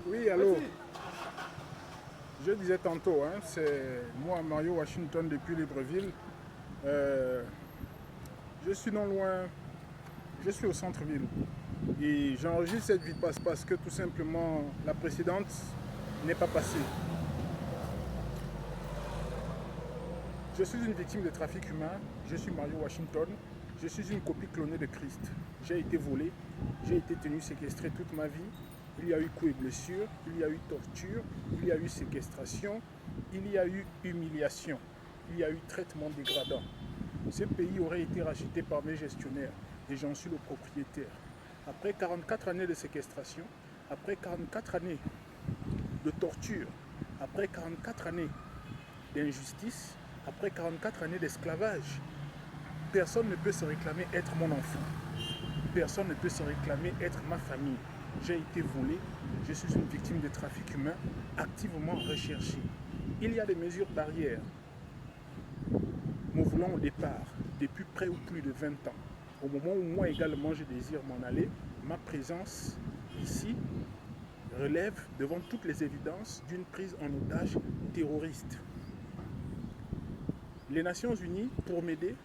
Oui, allô. Je disais tantôt, hein, c'est moi, Mario Washington, depuis Libreville. Euh, je suis non loin, je suis au centre-ville. Et j'enregistre cette vidéo parce que tout simplement la précédente n'est pas passée. Je suis une victime de trafic humain. Je suis Mario Washington. Je suis une copie clonée de Christ. J'ai été volé. J'ai été tenu séquestré toute ma vie. Il y a eu coups et blessures. Il y a eu torture. Il y a eu séquestration. Il y a eu humiliation. Il y a eu traitement dégradant. Ce pays aurait été racheté par mes gestionnaires et j'en suis le propriétaire. Après 44 années de séquestration, après 44 années de torture, après 44 années d'injustice, après 44 années d'esclavage, personne ne peut se réclamer être mon enfant. Personne ne peut se réclamer être ma famille. J'ai été volé, je suis une victime de trafic humain activement recherchée. Il y a des mesures barrières me voulant au départ depuis près ou plus de 20 ans. Au moment où moi également je désire m'en aller, ma présence ici relève devant toutes les évidences d'une prise en otage terroriste. Les Nations Unies, pour m'aider,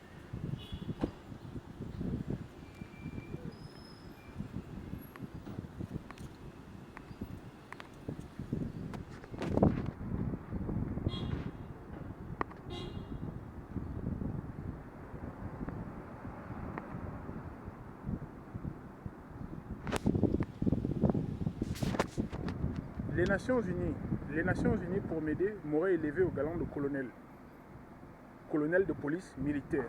les Nations Unies pour m'aider m'auraient élevé au galon de colonel de police militaire.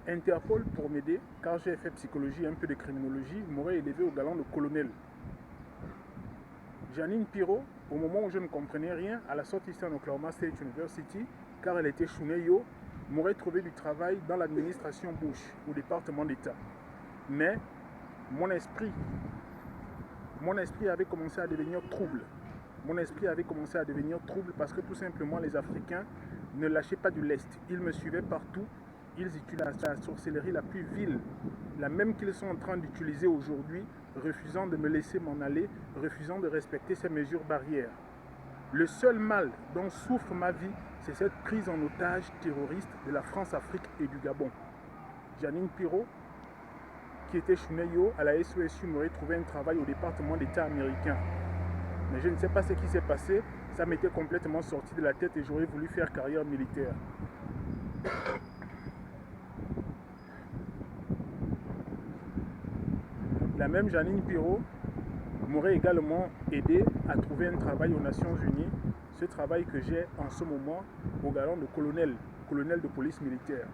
Interpol pour m'aider, car j'ai fait psychologie et un peu de criminologie, m'aurait élevé au galon de colonel. Janine Pirot, au moment où je ne comprenais rien, à la Southeastern Oklahoma State University, car elle était Shuneyo, m'aurait trouvé du travail dans l'administration Bush, au département d'État. Mais mon esprit avait commencé à devenir trouble. Mon esprit avait commencé à devenir trouble parce que tout simplement les Africains ne lâchaient pas du lest. Ils me suivaient partout. Ils utilisaient la sorcellerie la plus vile, la même qu'ils sont en train d'utiliser aujourd'hui, refusant de me laisser m'en aller, refusant de respecter ces mesures barrières. Le seul mal dont souffre ma vie, c'est cette prise en otage terroriste de la France-Afrique et du Gabon. Janine Pirot, qui était Shuneyo à la SOSU, m'aurait trouvé un travail au département d'État américain. Mais je ne sais pas ce qui s'est passé, ça m'était complètement sorti de la tête et j'aurais voulu faire carrière militaire. La même Janine Pirot m'aurait également aidé à trouver un travail aux Nations Unies, ce travail que j'ai en ce moment au galon de colonel de police militaire.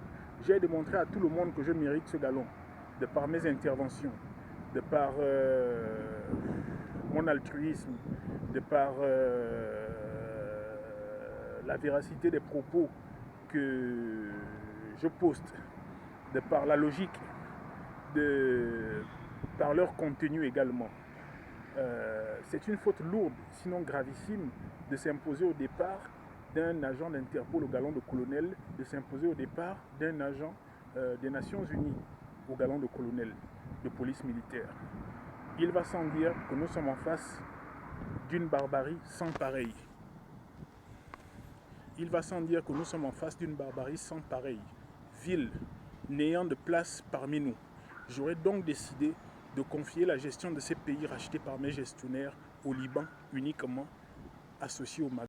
J'ai démontré à tout le monde que je mérite ce galon, de par mes interventions, de par mon altruisme, de par la véracité des propos que je poste, de par la logique, par leur contenu également. C'est une faute lourde, sinon gravissime, de s'imposer au départ d'un agent d'Interpol au galon de colonel, de s'imposer au départ d'un agent des Nations Unies au galon de colonel de police militaire. Il va sans dire que nous sommes en face d'une barbarie sans pareil. Il va sans dire que nous sommes en face d'une barbarie sans pareil, ville, n'ayant de place parmi nous. J'aurais donc décidé de confier la gestion de ces pays rachetés par mes gestionnaires au Liban uniquement, associés au Maghreb.